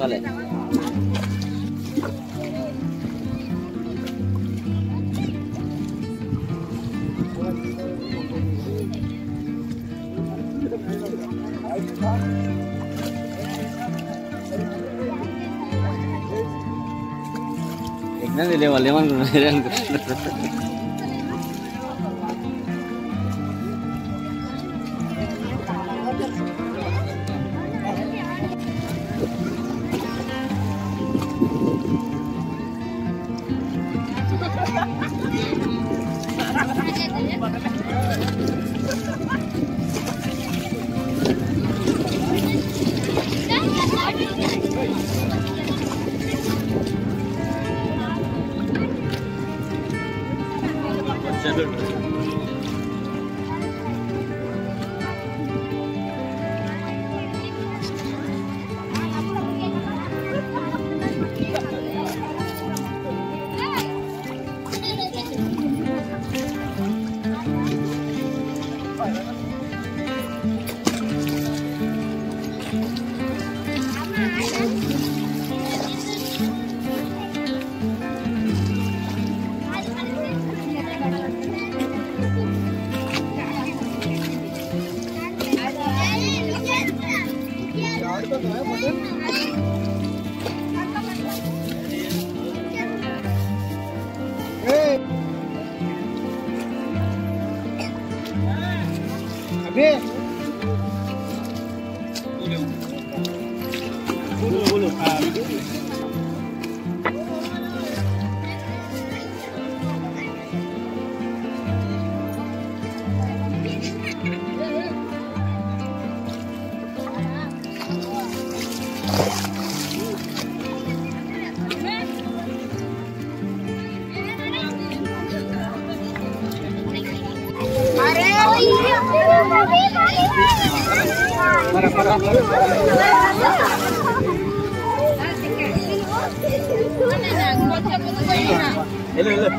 Vale. Ini dia waliman kemudian.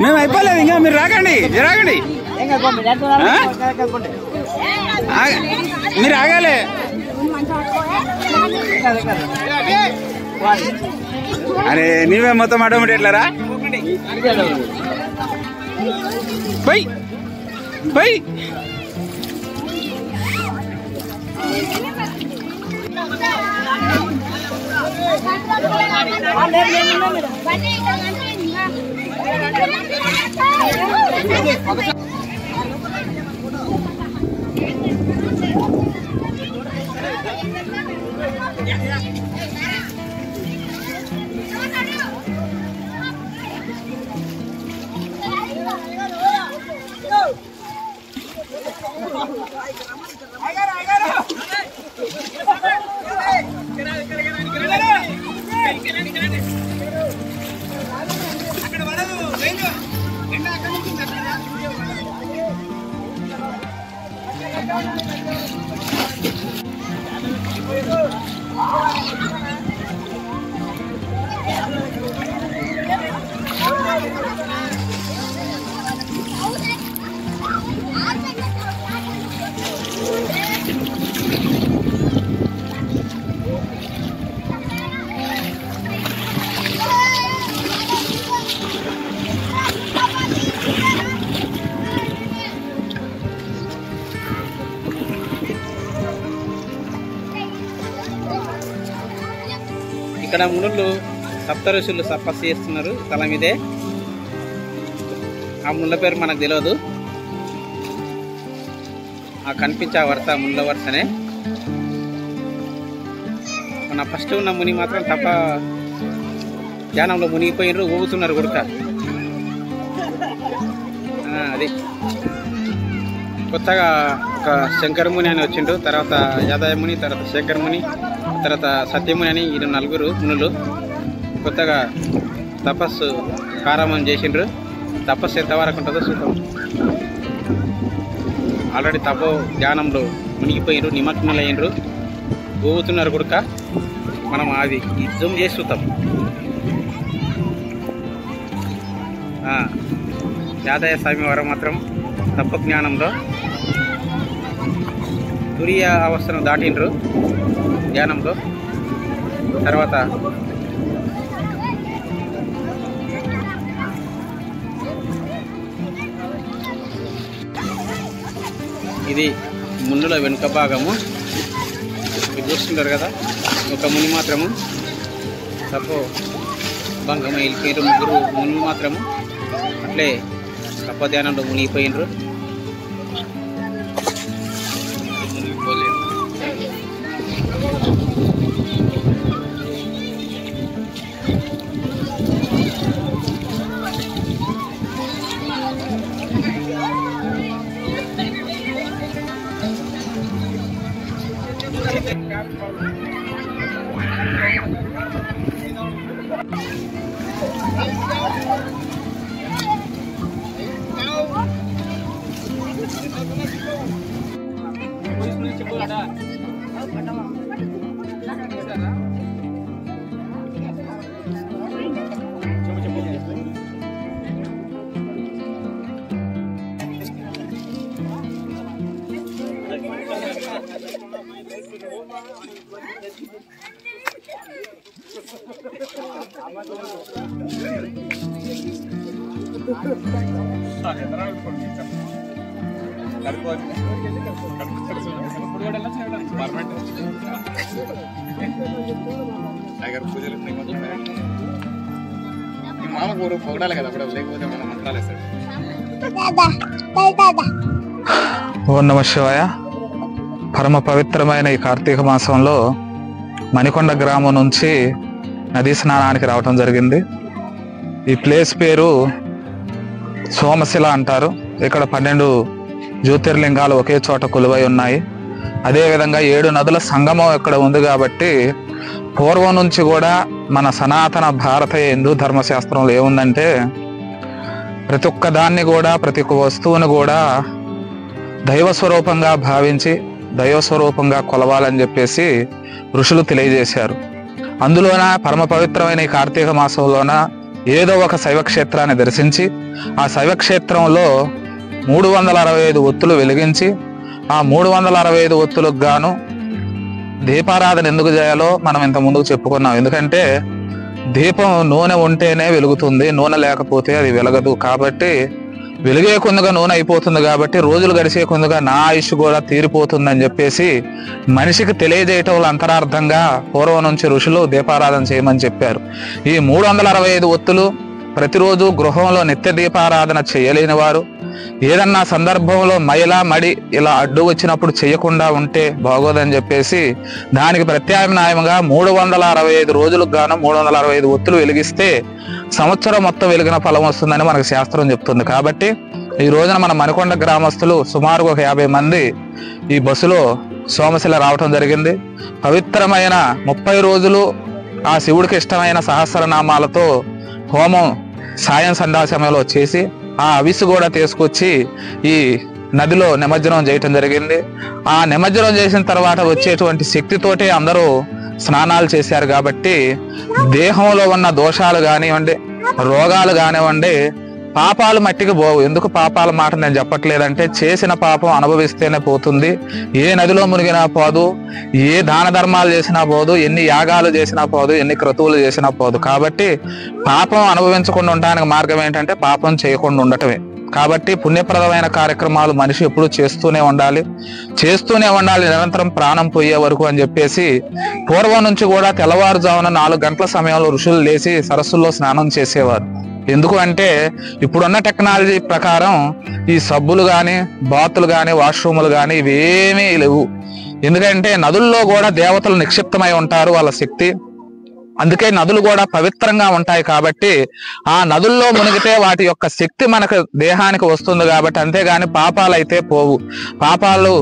మేము అయిపోలేదు ఇంకా మీరు రాకండి మీరు ఆగాలి అరే నీవే మొత్తం ఆటోమేటిక్ ఎట్లారా బై బై ఇక్కడ మునులు సప్తఋషులు తపస్సు చేస్తున్నారు స్థలం ఇదే. ఆ ముళ్ళ పేరు మనకు తెలియదు. ఆ కనిపించే వరుస ముళ్ళ వరుసనే. మన ఫస్ట్ ఉన్న ముని మాత్రం తప్ప ధ్యానంలో మునిగిపోయినరు, ఊగుతున్నారు కొడుక. అది కొత్తగా ఒక శంకరముని అని వచ్చిండు, తర్వాత యాదయముని, తర్వాత శేఖరముని, తర్వాత సత్యముని అని ఈ నలుగురు మునులు కొత్తగా తపస్సు ప్రారంభం చేసిండ్రు. తపస్సు ఎంతవరకు ఉంటుందో చూద్దాం. ఆల్రెడీ తపో ధ్యానంలో మునిగిపోయినరు, నిమగ్నులయ్యిండ్రు. పోతున్నారు కొడుక. మనం అది యుద్ధం చేసి చూద్దాం. యాదయ్య స్వామి వారు మాత్రం తత్వజ్ఞానంలో తురియ అవస్థను దాటిండ్రు ధ్యానంలో. తర్వాత ఇది మున్నుల వెనుక భాగము. మీరు చూస్తుంటారు కదా, ఒక ముని మాత్రము తప్పో భంగం వెళ్ళిపోయినారు. ముగ్గురు మునులు మాత్రము అట్లే తప్పధ్యానంలో మునిగిపోయినరు. మామకు పొగడాలి కదా, అప్పుడు లేకపోతే మనం మంత్రాలేస్తాడు. ఓం నమః శివాయ. పరమ పవిత్రమైన ఈ కార్తీక మాసంలో మణికొండ గ్రామం నుంచి నదీ స్నానానికి రావటం జరిగింది. ఈ ప్లేస్ పేరు సోమశిల అంటారు. ఇక్కడ 12 జ్యోతిర్లింగాలు ఒకే చోట కొలువై ఉన్నాయి. అదేవిధంగా 7 నదుల సంగమం ఇక్కడ ఉంది. కాబట్టి పూర్వం నుంచి కూడా మన సనాతన భారతీయ హిందూ ధర్మశాస్త్రంలో ఏముందంటే, ప్రతి ఒక్క దాన్ని కూడా, ప్రతి ఒక్క వస్తువుని కూడా దైవస్వరూపంగా భావించి దైవస్వరూపంగా కొలవాలని చెప్పేసి ఋషులు తెలియజేశారు. అందులోన పరమ పవిత్రమైన ఈ కార్తీక మాసంలోన ఏదో ఒక శైవక్షేత్రాన్ని దర్శించి ఆ శైవక్షేత్రంలో 365 ఒత్తులు వెలిగించి ఆ 365 ఒత్తులకు గాను దీపారాధన ఎందుకు చేయాలో మనం ఇంత ముందుకు చెప్పుకున్నాం. ఎందుకంటే దీపం నూనె ఉంటేనే వెలుగుతుంది, నూనె లేకపోతే అది వెలగదు. కాబట్టి వెలిగే కొందుగా నూనె అయిపోతుంది. కాబట్టి రోజులు గడిచే కొందుగా నా ఆయుష్ కూడా తీరిపోతుందని చెప్పేసి మనిషికి తెలియజేయటం అంతరార్థంగా పూర్వం నుంచి ఋషులు దీపారాధన చేయమని చెప్పారు. ఈ 365 ఒత్తులు ప్రతిరోజు గృహంలో నిత్య దీపారాధన చేయలేని వారు, ఏదన్నా సందర్భంలో మడి ఇలా అడ్డు వచ్చినప్పుడు చేయకుండా ఉంటే బాగోదని చెప్పేసి దానికి ప్రత్యామ్నాయంగా 365 రోజులకు గాను 365 ఒత్తులు వెలిగిస్తే సంవత్సరం మొత్తం వెలిగిన ఫలం వస్తుందని మనకు శాస్త్రం చెప్తుంది. కాబట్టి ఈ రోజున మన మణికొండ గ్రామస్తులు సుమారు ఒక 50 మంది ఈ బస్సులో సోమశిల రావటం జరిగింది. పవిత్రమైన 30 రోజులు ఆ శివుడికి ఇష్టమైన సహస్రనామాలతో హోమం సాయం సంధ్యా సమయంలో చేసి ఆ అవిసు కూడా తీసుకొచ్చి ఈ నదిలో నిమజ్జనం చేయటం జరిగింది. ఆ నిమజ్జనం చేసిన తర్వాత వచ్చేటువంటి శక్తితోటే అందరూ స్నానాలు చేశారు. కాబట్టి దేహంలో ఉన్న దోషాలు కానివ్వండి, రోగాలు కానివ్వండి, పాపాలు మట్టికి పోవు. ఎందుకు పాపాల మాట నేను చెప్పట్లేదంటే, చేసిన పాపం అనుభవిస్తేనే పోతుంది. ఏ నదిలో మునిగినా పోదు, ఏ దాన ధర్మాలు చేసినా పోదు, ఎన్ని యాగాలు చేసినా పోదు, ఎన్ని క్రతువులు చేసినా పోదు. కాబట్టి పాపం అనుభవించకుండా ఉండడానికి మార్గం ఏంటంటే పాపం చేయకుండా ఉండటమే. కాబట్టి పుణ్యప్రదమైన కార్యక్రమాలు మనిషి ఎప్పుడు చేస్తూనే ఉండాలి నిరంతరం ప్రాణం పోయే వరకు అని చెప్పేసి పూర్వం నుంచి కూడా తెల్లవారుజామున 4 గంటల సమయంలో ఋషులు లేచి సరస్సుల్లో స్నానం చేసేవారు. ఎందుకు అంటే ఇప్పుడున్న టెక్నాలజీ ప్రకారం ఈ సబ్బులు కానీ, బాతులు కానీ, వాష్రూములు కానీ ఇవేమీ లేవు. ఎందుకంటే నదుల్లో కూడా దేవతలు నిక్షిప్తమై ఉంటారు, వాళ్ళ శక్తి. అందుకే నదులు కూడా పవిత్రంగా ఉంటాయి. కాబట్టి ఆ నదుల్లో మునిగితే వాటి యొక్క శక్తి మనకు దేహానికి వస్తుంది. కాబట్టి అంతేగాని పాపాలు అయితే పోవు. పాపాలు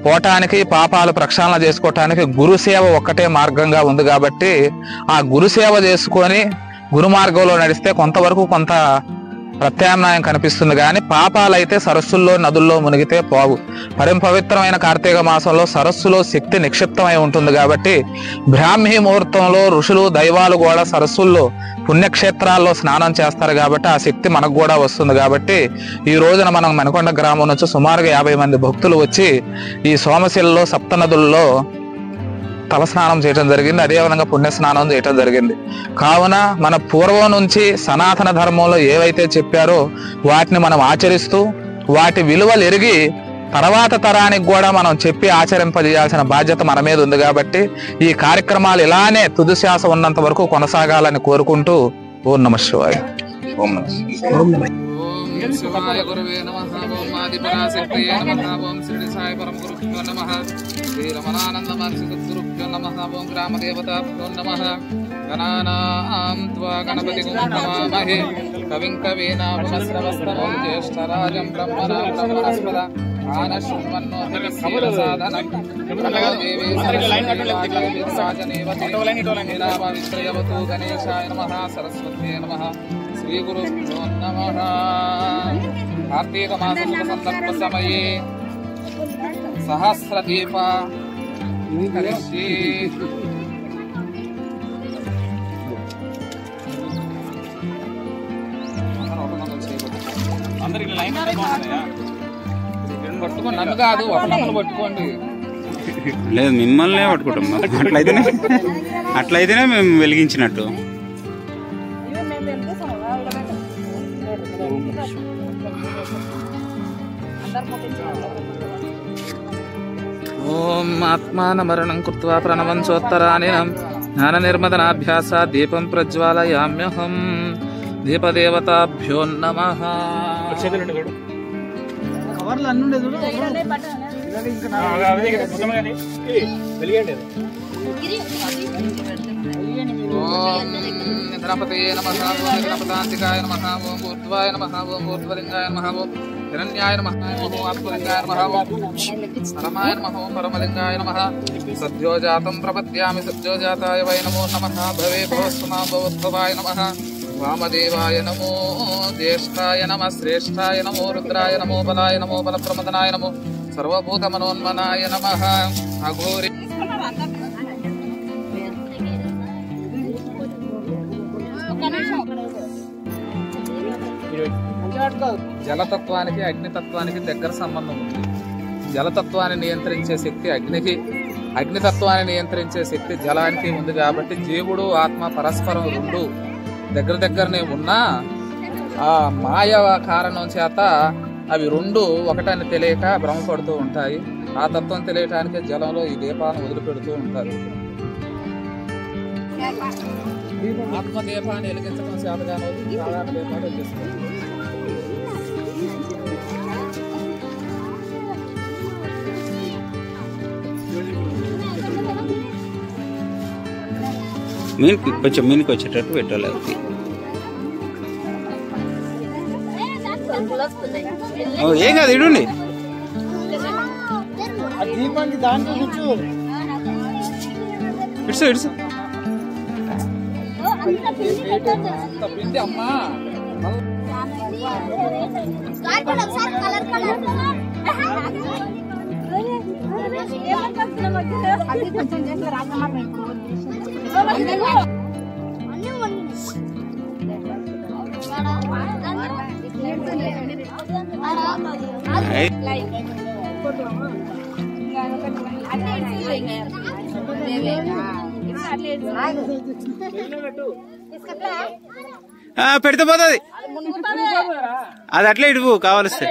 పోవటానికి, పాపాలు ప్రక్షాళన చేసుకోవటానికి గురుసేవ ఒక్కటే మార్గంగా ఉంది. కాబట్టి ఆ గురుసేవ చేసుకొని గురు మార్గంలో నడిస్తే కొంతవరకు కొంత ప్రత్యామ్నాయం కనిపిస్తుంది. కానీ పాపాలైతే సరస్సుల్లో నదుల్లో మునిగితే పోవు. పవిత్రమైన కార్తీక మాసంలో సరస్సులో శక్తి నిక్షిప్తమై ఉంటుంది కాబట్టి బ్రాహ్మీ ముహూర్తంలో ఋషులు దైవాలు కూడా సరస్సుల్లో పుణ్యక్షేత్రాల్లో స్నానం చేస్తారు కాబట్టి ఆ శక్తి మనకు కూడా వస్తుంది. కాబట్టి ఈ రోజున మనం మనకొండ గ్రామం నుంచి సుమారుగా 50 మంది భక్తులు వచ్చి ఈ సోమశిలలో సప్తనదుల్లో తలస్నానం చేయడం జరిగింది. అదేవిధంగా పుణ్యస్నానం చేయడం జరిగింది. కావున మన పూర్వం నుంచి సనాతన ధర్మంలో ఏవైతే చెప్పారో వాటిని మనం ఆచరిస్తూ వాటి విలువలు ఎరిగి తర్వాత తరానికి కూడా మనం చెప్పి ఆచరింపజేయాల్సిన బాధ్యత మన మీద ఉంది. కాబట్టి ఈ కార్యక్రమాలు ఇలానే తుది శ్వాస ఉన్నంత వరకు కొనసాగాలని కోరుకుంటూ ఓం నమః శివాయ. ఓం నమః శివాయ గురువే నమః. ఓం ఆదిపరాశక్తయే నమః. ఓం శ్రీ సాయి పరమ గురుభ్యో నమః. శ్రీ రమణానంద మహర్షి గురుభ్యో నమః. ఓం గ్రామదేవతాభ్యో నమః. గణానాం త్వా గణపతిం నమామహే. కవిం కవీనాముపస్రవస్తమం జ్యేష్ఠరాజం బ్రహ్మణా బ్రహ్మణస్పద ఆనశృణ్వన్నోతిసాదనం దేవీ సరస్వతీ విశ్రయవతు గణేశాయ నమః. సరస్వత్యే నమః. శ్రీ గురుభ్యో నమః. కార్తీక మాస సందర్భ సమయే సహస్రదీప కరిష్యే. పట్టుకోండి, నన్ను కాదు ఒకళ్ళు పట్టుకోండి. లేదు మిమ్మల్నే పట్టుకుంటాం. అట్లయితేనే మేము వెలిగించినట్టు. ఓం ఆత్మానమరణం కృత్వా ప్రణవంచోత్తరానినం జ్ఞాన నిర్మదనాభ్యాస దీపం ప్రజ్వాలయామ్యహం. దీపదేవతాభ్యో నమః. ఓం గణపతయే నమః. ఓం గణపతాంతికాయ నమః. ఓం ఊర్ధ్వాయ నమః. ఓం ఊర్ధ్వలింగాయ నమః. ఓం హిరణ్యాయ నమః. ఓం ఆత్మలింగాయ నమః. ఓం పరమాయ నమః. ఓం పరమలింగాయ నమః. సద్యోజాతం ప్రపద్యామి సద్యోజాతాయ వై నమో నమః. భవే భవస్వమాం భవోద్భవాయ నమః. వామదేవాయ నమో. జ్యేష్ఠాయ నమః. శ్రేష్ఠాయ నమో. రుద్రాయ నమో. బలాయ నమో. బలప్రమదనాయ నమో. సర్వభూత మనోన్మనాయ నమః. అఘోరి జలతత్వానికి అగ్నితత్వానికి దగ్గర సంబంధం ఉంది. జలతత్వాన్ని నియంత్రించే శక్తి అగ్నికి, అగ్నితత్వాన్ని నియంత్రించే శక్తి జలానికి ఉంది. కాబట్టి జీవుడు ఆత్మ పరస్పరం రెండు దగ్గరనే ఉన్నా ఆ మాయ కారణం చేత అవి రెండు ఒకటని తెలియక భ్రమపడుతూ ఉంటాయి. ఆ తత్వం తెలియటానికి జలంలో ఈ దీపాలను వదిలిపెడుతూ ఉంటారు. ఆత్మ దీపాన్ని వెలిగించడం చేతగానో సాధారణ దీపాలు వెలిగిస్తారు. కొంచెం మీనికి వచ్చేటట్టు పెట్టాలి. ఏం కాదు, ఇడండి. ఇట్స్ అమ్మా పెడితే పోతుంది. అది అట్లే ఇడుపు కావాల్సి